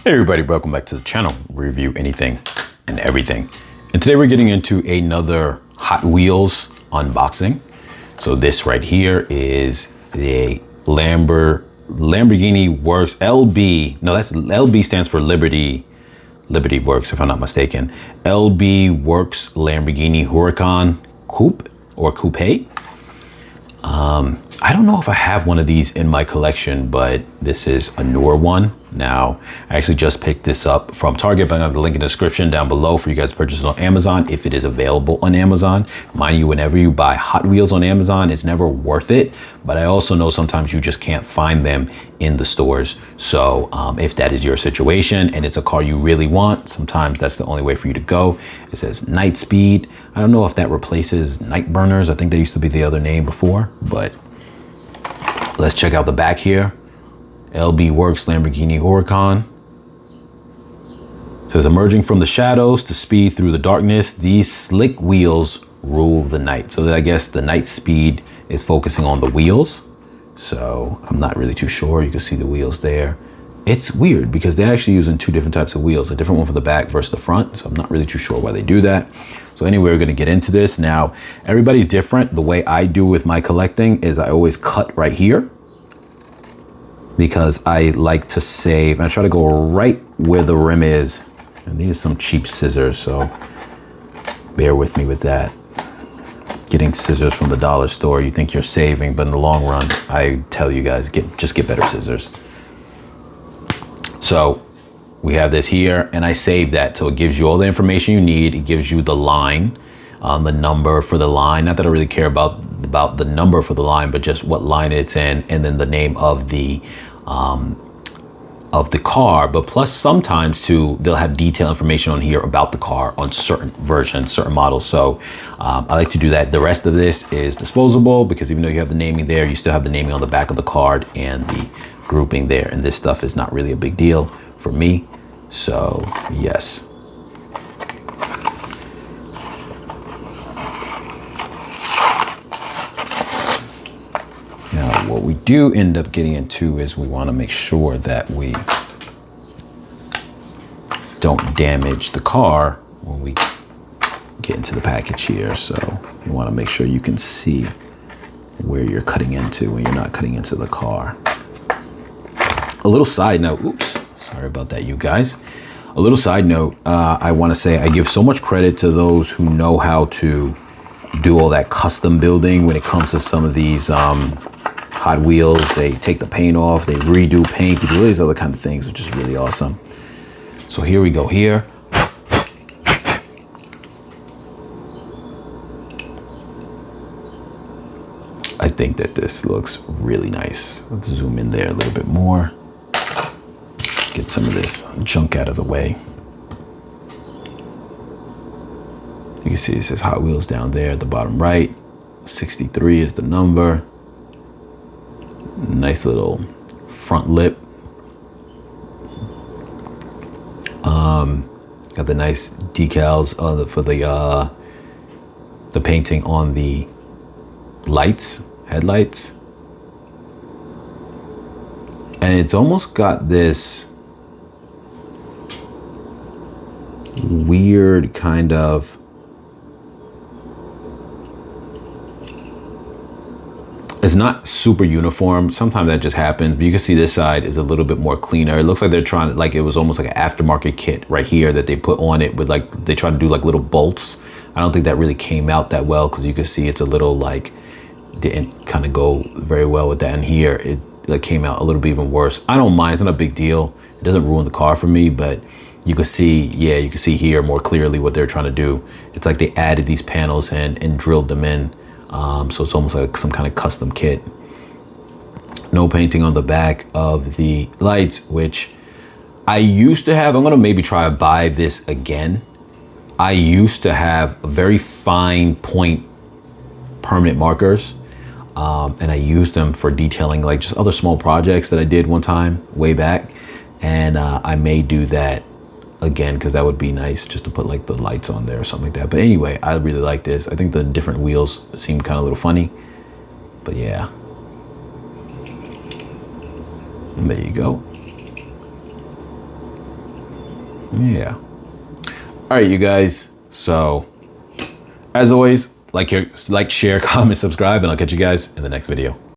Hey everybody, welcome back to the channel. We review anything and everything. And today we're getting into another Hot Wheels unboxing. So this right here is the Lamborghini Works LB. No, that's LB stands for Liberty Works, if I'm not mistaken. LB Works Lamborghini Huracan Coupe or Coupe. I don't know if I have one of these in my collection, but this is a newer one. Now, I actually just picked this up from Target, but I'm gonna have the link in the description down below for you guys to purchase on Amazon if it is available on Amazon. Mind you, whenever you buy Hot Wheels on Amazon, it's never worth it. But I also know sometimes you just can't find them in the stores. So if that is your situation and it's a car you really want, sometimes that's the only way for you to go. It says Night Speed. I don't know if that replaces Night Burners. I think they used to be the other name before, but let's check out the back here. LB Works Lamborghini Huracan. It says, emerging from the shadows to speed through the darkness, these slick wheels rule the night. So I guess the Night Speed is focusing on the wheels. So I'm not really too sure. You can see the wheels there. It's weird because they're actually using two different types of wheels, a different one for the back versus the front. So I'm not really too sure why they do that. So anyway, we're gonna get into this. Now, everybody's different. The way I do with my collecting is I always cut right here because I like to save. I try to go right where the rim is. And these are some cheap scissors, so bear with me with that. Getting scissors from the dollar store, you think you're saving, but in the long run, I tell you guys, just get better scissors. So we have this here, and I saved that. So it gives you all the information you need. It gives you the line, the number for the line. Not that I really care about the number for the line, but just what line it's in, and then the name of the car. But plus sometimes too, they'll have detailed information on here about the car on certain versions, certain models. So I like to do that. The rest of this is disposable because even though you have the naming there, you still have the naming on the back of the card and the grouping there. And this stuff is not really a big deal for me. So yes. Now, what we do end up getting into is we want to make sure that we don't damage the car when we get into the package here. So you want to make sure you can see where you're cutting into when you're not cutting into the car. A little side note, oops, sorry about that, you guys. A little side note, I want to say I give so much credit to those who know how to do all that custom building when it comes to some of these Hot Wheels. They take the paint off, they redo paint, they do all these other kind of things, which is really awesome. So here we go here. I think that this looks really nice. Let's zoom in there a little bit more. Get some of this junk out of the way. You can see it says Hot Wheels down there at the bottom right. 63 is the number. Nice little front lip. Got the nice decals for the painting on the lights, headlights. And it's almost got this weird kind of it's not super uniform. Sometimes that just happens, but you can see this side is a little bit more cleaner. It looks like they're trying to, like it was almost like an aftermarket kit right here that they put on it with like, they try to do like little bolts. I don't think that really came out that well because you can see it's a little like, didn't kind of go very well with that. And here it like came out a little bit even worse. I don't mind, it's not a big deal. It doesn't ruin the car for me, but you can see, yeah, you can see here more clearly what they're trying to do. It's like they added these panels and drilled them in. So it's almost like some kind of custom kit. No painting on the back of the lights, which I used to have. I'm gonna maybe try to buy this again. I used to have very fine point permanent markers, and I used them for detailing like just other small projects that I did one time way back. And I may do that again because that would be nice just to put like the lights on there or something like that. But anyway, I really like this. I think the different wheels seem kind of a little funny, but yeah. And there you go. Yeah. All right, you guys. So, as always, like, share, comment, subscribe, and I'll catch you guys in the next video.